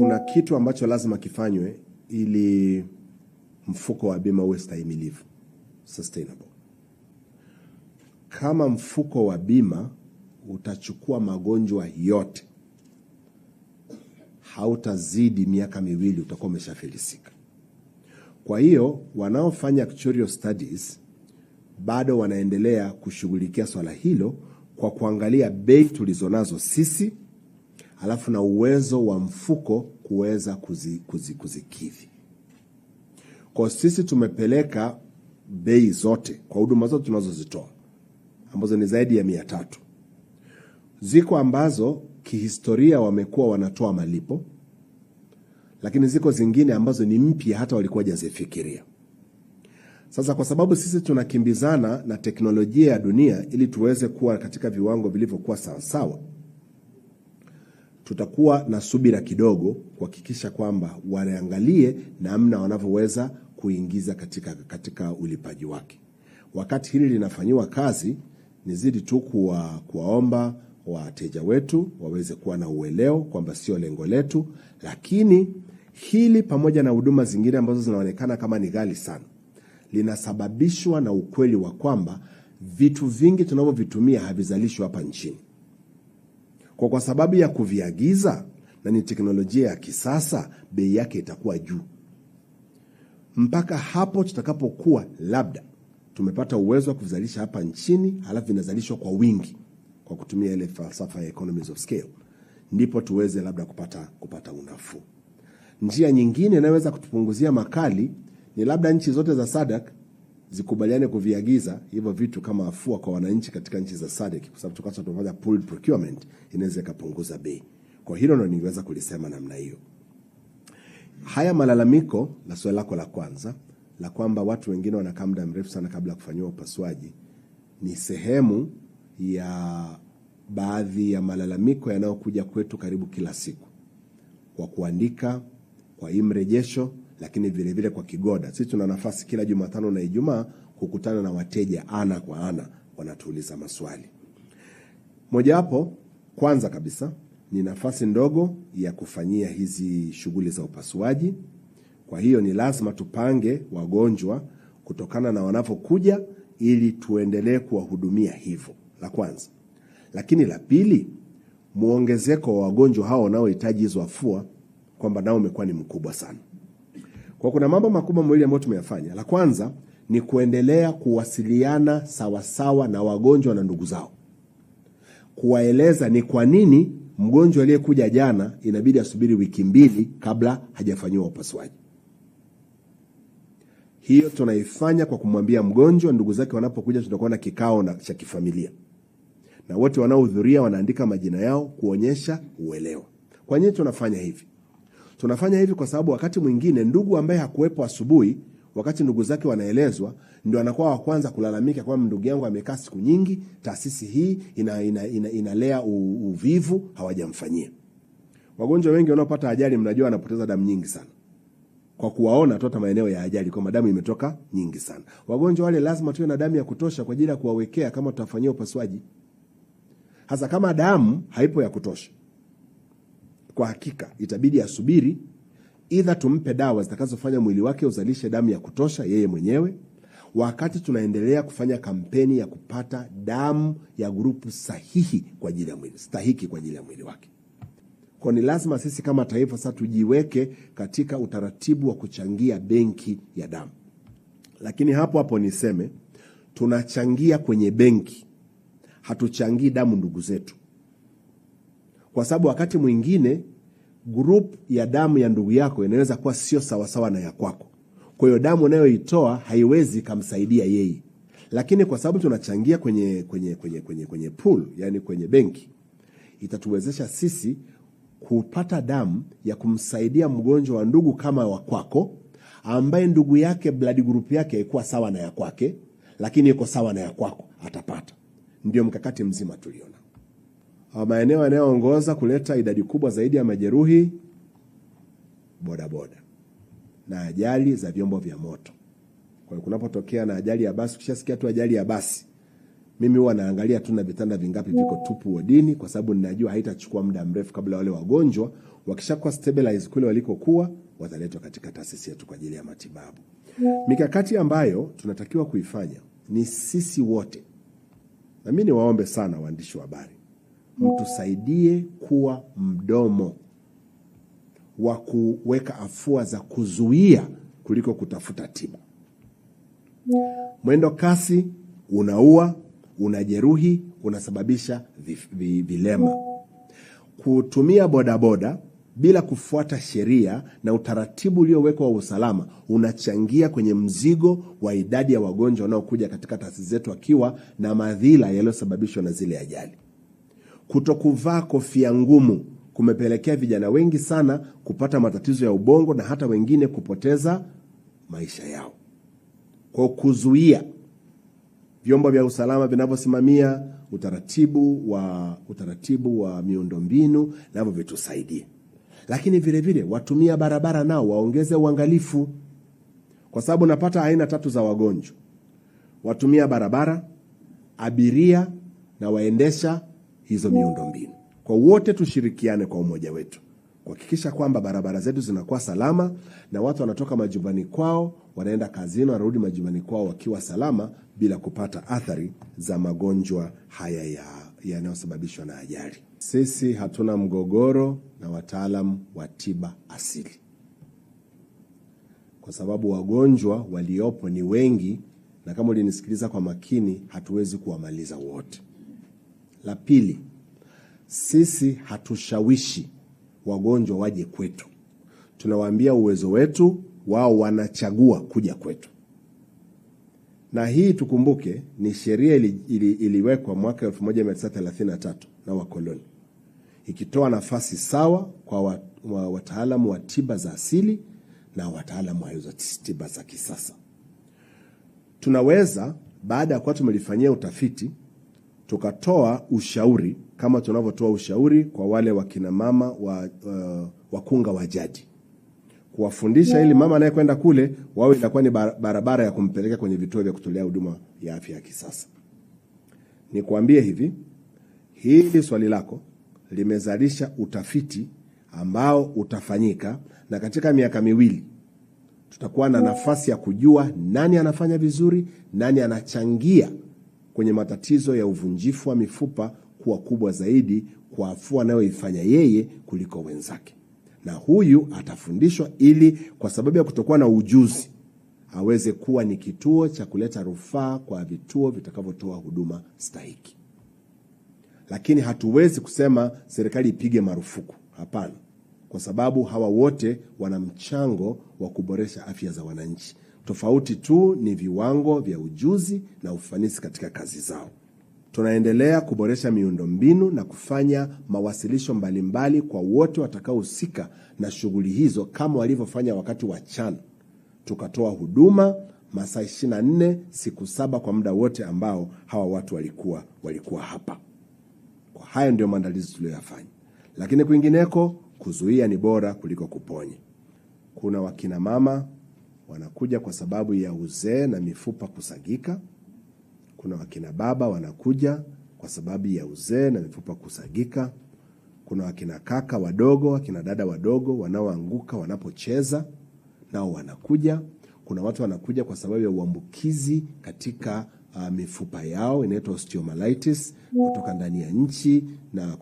kuna kitu ambacho lazima kifanywe ili mfuko wa bima uwe stahimilivu, sustainable. Kama mfuko wa bima utachukua magonjwa yote, hautazidi miaka miwili utakuwa umeshafilisika. Kwa hiyo wanaofanya actuarial studies bado wanaendelea kushughulikia swala hilo kwa kuangalia bei tulizonazo sisi, alafu na uwezo wa mfuko kuweza kuzikidhi. Kwa sisi tumepeleka bei zote kwa huduma zote tunazozitoa, ambazo ni zaidi ya 300. Ziko ambazo kihistoria wamekuwa wanatoa malipo, lakini ziko zingine ambazo ni mpya hata walikuwa hawajazifikiria. Sasa kwa sababu sisi tunakimbizana na teknolojia ya dunia ili tuweze kuwa katika viwango vilivyokuwa sawa, tutakuwa na subira kidogo kuhakikisha kwamba wanaangalie namna wanavyoweza kuingiza katika ulipaji wake. Wakati hili linafanywa kazi, nizidi tu kuwaomba wateja wetu waweze kuwa na uelewa kwamba sio lengo letu, lakini hili pamoja na huduma zingine ambazo zinaonekana kama ni ghali sana, linasababishwa na ukweli wa kwamba vitu vingi tunavyovitumia havizalishwi hapa nchini. Kwa sababu ya kuviagiza na ni teknolojia ya kisasa, bei yake itakuwa juu. Mpaka hapo tutakapokuwa labda tumepata uwezo wa kuzalisha hapa nchini, halafu vinazalishwa kwa wingi kwa kutumia ile falsafa ya economies of scale, ndipo tuweze labda kupata unafuu. Njia nyingine inaweza kutupunguzia makali ni labda nchi zote za SADC zikubaliane kuviagiza hivyo vitu kama afua kwa wananchi katika nchi za SADC, kwa sababu tukaacha tunafanya pooled procurement, inaweza kupunguza bei. Kwa hilo ndo ningeweza kulisema namna hiyo. Haya malalamiko na swali lako la kwanza la kwamba watu wengine wanakaa muda mrefu sana kabla kufanywa upasuaji ni sehemu ya baadhi ya malalamiko yanayokuja kwetu karibu kila siku kwa kuandika, kwa imrejesho, lakini vile vile kwa kigoda. Sisi tuna nafasi kila Jumatano na Ijumaa kukutana na wateja ana kwa ana, wanatuuliza maswali. Mojawapo kwanza kabisa ni nafasi ndogo ya kufanyia hizi shughuli za upasuaji. Kwa hiyo ni lazima tupange wagonjwa kutokana na wanapokuja ili tuendelee kuwahudumia hivyo. La kwanza. Lakini la pili, muongezeko wa wagonjwa hao wanaohitaji hizo afua kwamba nao umekuwa ni mkubwa sana. Kwa kuna mambo makubwa mawili ambayo tumeyafanya. La kwanza ni kuendelea kuwasiliana sawasawa na wagonjwa na ndugu zao, kuwaeleza ni kwa nini mgonjwa aliyekuja jana inabidi asubiri wiki 2 kabla hajafanywa upasuaji. Hiyo tunaifanya kwa kumwambia mgonjwa, ndugu zake wanapokuja tutakuwa na kikao cha kifamilia, na wote wanaohudhuria wanaandika majina yao kuonyesha uelewa. Kwa nini tunafanya hivi? Tunafanya hivi kwa sababu wakati mwingine ndugu ambaye hakuwepo asubuhi, wakati ndugu zake wanaelezwa, ndio anakuwa wa kwanza kulalamika kwamba ndugu yangu amekaa siku nyingi, taasisi hii inalea uvivu, hawajamfanyia. Wagonjwa wengi wanaopata ajali, mnajua wanapoteza damu nyingi sana kwa kuwaona tota maeneo ya ajali kwa damu imetoka nyingi sana. Wagonjwa wale lazima tuwe na damu ya kutosha kwa ajili ya kuwawekea kama tutafanyia upasuaji. Hasa kama damu haipo ya kutosha, kwa hakika itabidi asubiri, either tumpe dawa zitakazofanya mwili wake uzalishe damu ya kutosha yeye mwenyewe, wakati tunaendelea kufanya kampeni ya kupata damu ya grupu sahihi kwa ajili ya mwili, stahiki kwa ajili ya mwili wake. Kwa ni lazima sisi kama taifa sasa tujiweke katika utaratibu wa kuchangia benki ya damu. Lakini hapo niseme, tunachangia kwenye benki, hatuchangii damu ndugu zetu. Kwa sababu wakati mwingine group ya damu ya ndugu yako inaweza kuwa sio sawasawa na ya kwako. Kwa hiyo damu unayoitoa haiwezi kumsaidia yeye. Lakini kwa sababu tunachangia kwenye pool, yani kwenye benki, itatuwezesha sisi kupata damu ya kumsaidia mgonjwa wa ndugu kama wa kwako, ambaye ndugu yake blood group yake haikuwa sawa na ya kwake, lakini iko sawa na ya kwako, atapata. Ndio mkakati mzima tuliona. Maeneo yanayoongoza kuleta idadi kubwa zaidi ya majeruhi, bodaboda na ajali za vyombo vya moto. Kwa hiyo kunapotokea na ajali ya basi, ukishasikia tu ajali ya basi, Mimi huwa naangalia tu na vitanda vingapi viko tupu wodini, kwa sababu ninajua haitachukua muda mrefu kabla wale wagonjwa wakishakuwa stabilize kule walikokuwa wataletwa katika taasisi yetu kwa ajili ya matibabu. Mikakati ambayo tunatakiwa kuifanya ni sisi wote. Na mimi niwaombe sana waandishi wa habari, mtusaidie kuwa mdomo wa kuweka afua za kuzuia kuliko kutafuta tiba. Mwendo kasi unaua, unajeruhi, unasababisha vilema. Kutumia bodaboda bila kufuata sheria na utaratibu uliowekwa wa usalama unachangia kwenye mzigo wa idadi ya wagonjwa wanaokuja katika taasisi zetu akiwa na madhila yaliyosababishwa na zile ajali. Kutokuvaa kofia ngumu kumepelekea vijana wengi sana kupata matatizo ya ubongo na hata wengine kupoteza maisha yao. Kwa kuzuia, vyombo vya usalama vinavyosimamia utaratibu wa miundombinu navyo vitusaidie. Lakini vile vile watumia barabara nao waongeze uangalifu, kwa sababu napata aina tatu za wagonjwa: watumia barabara, abiria na waendesha hizo miundombinu. Kwa wote tushirikiane kwa umoja wetu kuhakikisha kwamba barabara zetu zinakuwa salama na watu wanatoka majumbani kwao, wanaenda kazini, wanarudi majumbani kwao wakiwa salama bila kupata athari za magonjwa haya yanayosababishwa na ajali. Sisi hatuna mgogoro na wataalamu wa tiba asili, kwa sababu wagonjwa waliopo ni wengi, na kama ulinisikiliza kwa makini, hatuwezi kuwamaliza wote. La pili, sisi hatushawishi wagonjwa waje kwetu. Tunawaambia uwezo wetu, wao wanachagua kuja kwetu. Na hii tukumbuke ni sheria iliwekwa mwaka 1933 na wakoloni, ikitoa nafasi sawa kwa wataalamu wa tiba za asili na wataalamu wa tiba za kisasa. Tunaweza, baada ya kuwa tumelifanyia utafiti, tukatoa ushauri kama tunavyotoa ushauri kwa wale wakina mama wakunga wa jadi, kuwafundisha ili mama anayekwenda kule wawe inakuwa ni barabara ya kumpeleka kwenye vituo vya kutolea huduma ya afya ya kisasa. Nikwambie hivi, hili swali lako limezalisha utafiti ambao utafanyika, na katika miaka miwili tutakuwa na nafasi ya kujua nani anafanya vizuri, nani anachangia kwenye matatizo ya uvunjifu wa mifupa kuwa kubwa zaidi kwa afua anayoifanya yeye kuliko wenzake. Na huyu atafundishwa ili, kwa sababu ya kutokuwa na ujuzi, aweze kuwa ni kituo cha kuleta rufaa kwa vituo vitakavyotoa huduma stahiki. Lakini hatuwezi kusema serikali ipige marufuku. Hapana, kwa sababu hawa wote wana mchango wa kuboresha afya za wananchi. Tofauti tu ni viwango vya ujuzi na ufanisi katika kazi zao. Tunaendelea kuboresha miundombinu na kufanya mawasilisho mbalimbali kwa wote watakaohusika na shughuli hizo, kama walivyofanya wakati wa CHAN. Tukatoa huduma masaa 24 siku 7 kwa muda wote ambao hawa watu walikuwa hapa. Kwa hayo ndio maandalizi tuliyoyafanya. Lakini kwingineko, kuzuia ni bora kuliko kuponya. Kuna wakina mama wanakuja kwa sababu ya uzee na mifupa kusagika. Kuna wakina baba wanakuja kwa sababu ya uzee na mifupa kusagika. Kuna wakina kaka wadogo, wakina dada wadogo wanaoanguka wanapocheza, nao wanakuja. Kuna watu wanakuja kwa sababu ya uambukizi katika mifupa yao, inaitwa osteomyelitis, kutoka ndani ya nchi na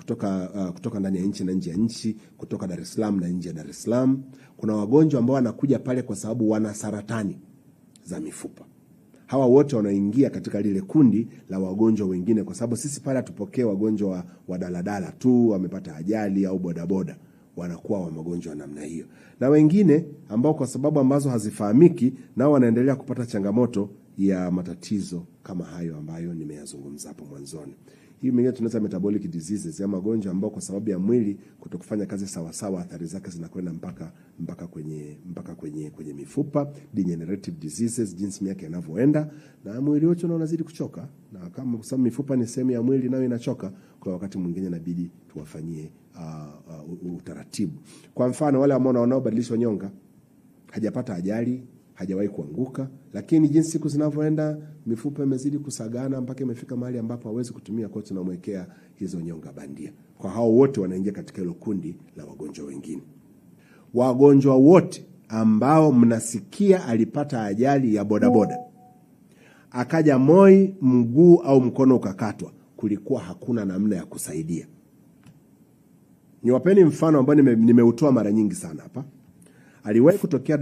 kutoka ndani ya nchi na nje ya nchi, kutoka Dar es Salaam na nje ya Dar es Salaam. Kuna wagonjwa ambao wanakuja pale kwa sababu wana saratani za mifupa. Hawa wote wanaingia katika lile kundi la wagonjwa wengine, kwa sababu sisi pale hatupokee wagonjwa wa daladala tu wamepata ajali au bodaboda, wanakuwa wa magonjwa namna hiyo. Na wengine ambao kwa sababu ambazo hazifahamiki, nao wanaendelea kupata changamoto ya matatizo kama hayo ambayo nimeyazungumza hapo mwanzoni. Hii mengine tunaita metabolic diseases, ya magonjwa ambao kwa sababu ya mwili kutokufanya kazi sawa sawa, athari zake zinakwenda mpaka kwenye mifupa. Degenerative diseases, jinsi miaka inavyoenda na mwili wote unazidi kuchoka, na kama kwa sababu mifupa ni sehemu ya mwili nayo inachoka, kwa wakati mwingine inabidi tuwafanyie utaratibu. Kwa mfano, wale ambao wanaobadilisha nyonga, hajapata ajali, hajawahi kuanguka, lakini jinsi siku zinavyoenda mifupa imezidi kusagana mpaka imefika mahali ambapo hawezi kutumia, kwa tunamwekea hizo nyonga bandia. Kwa hao wote wanaingia katika hilo kundi la wagonjwa wengine. Wagonjwa wote ambao mnasikia alipata ajali ya bodaboda, akaja MOI, mguu au mkono ukakatwa, kulikuwa hakuna namna ya kusaidia. Niwapeni mfano ambao nimeutoa mara nyingi sana hapa. Aliwahi kutokea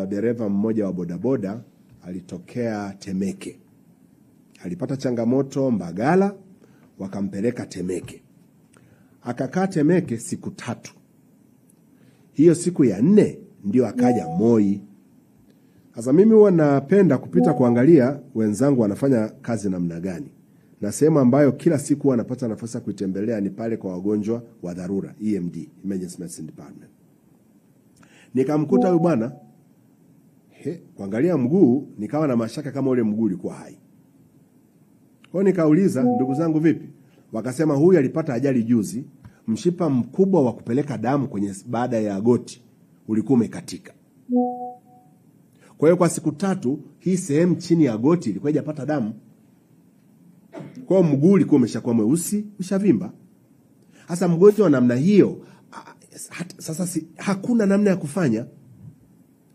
dereva mmoja wa bodaboda, alitokea Temeke. Alipata changamoto Mbagala, wakampeleka Temeke. Akakaa Temeke siku 3. Hiyo siku ya 4 ndio akaja MOI. Sasa mimi huwa napenda kupita kuangalia wenzangu wanafanya kazi namna gani. Na sehemu ambayo kila siku wanapata nafasi ya kuitembelea ni pale kwa wagonjwa wa dharura, EMD, Emergency Medicine Department. Nikamkuta huyu bwana, kuangalia mguu nikawa na mashaka kama ule mguu ulikuwa hai. Kwa nikauliza, ndugu zangu vipi? Wakasema huyu alipata ajali juzi, mshipa mkubwa wa kupeleka damu kwenye baada ya goti ulikuwa umekatika. Kwa hiyo kwa siku 3 hii sehemu chini ya goti ilikuwa haijapata damu. Kwa mguu ulikuwa umeshakuwa mweusi, ushavimba. Sasa mgonjwa wa namna hiyo, sasa hakuna namna ya kufanya.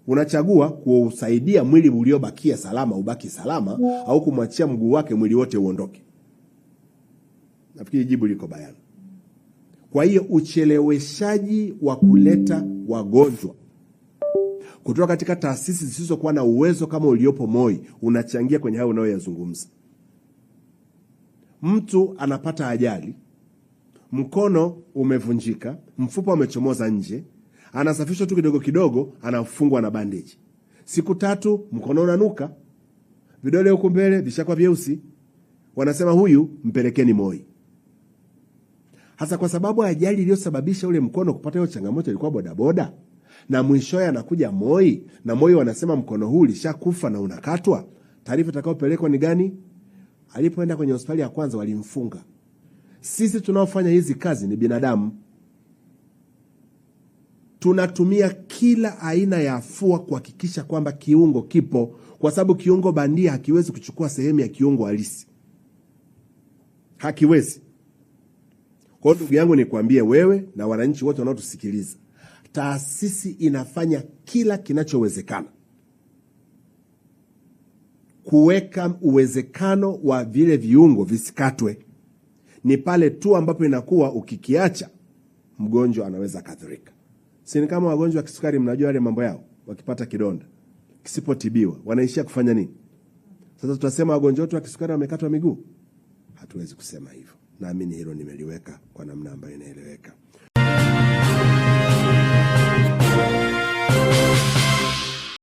Unachagua kuusaidia mwili uliobakia salama ubaki salama, au kumwachia mguu wake mwili wote uondoke. Nafikiri jibu liko bayana. Kwa hiyo ucheleweshaji wa kuleta wagonjwa kutoka katika taasisi zisizokuwa na uwezo kama uliopo MOI unachangia kwenye hayo unayoyazungumza. Mtu anapata ajali, mkono umevunjika, mfupa umechomoza nje, anasafishwa tu kidogo kidogo, anafungwa na bandage. Siku 3 mkono unanuka, vidole huko mbele vishakuwa vyeusi. Wanasema huyu mpelekeni MOI. Hasa kwa sababu ajali iliyosababisha ule mkono kupata hiyo changamoto ilikuwa bodaboda, na mwishowe anakuja MOI, na MOI wanasema mkono huu ulishakufa na unakatwa. Taarifa itakayopelekwa ni gani? Alipoenda kwenye hospitali ya kwanza walimfunga. Sisi tunaofanya hizi kazi ni binadamu. Tunatumia kila aina ya afua kuhakikisha kwamba kiungo kipo, kwa sababu kiungo bandia hakiwezi kuchukua sehemu ya kiungo halisi. Hakiwezi. Kwa hiyo ndugu yangu nikwambie wewe na wananchi wote wanaotusikiliza, taasisi inafanya kila kinachowezekana kuweka uwezekano wa vile viungo visikatwe. Ni pale tu ambapo inakuwa ukikiacha mgonjwa anaweza kadhurika. Si kama wagonjwa wa kisukari, mnajua yale mambo yao, wakipata kidonda kisipotibiwa wanaishia kufanya nini? Sasa tutasema wagonjwa wote wa kisukari wamekatwa miguu? Hatuwezi kusema hivyo. Naamini hilo nimeliweka kwa namna ambayo inaeleweka.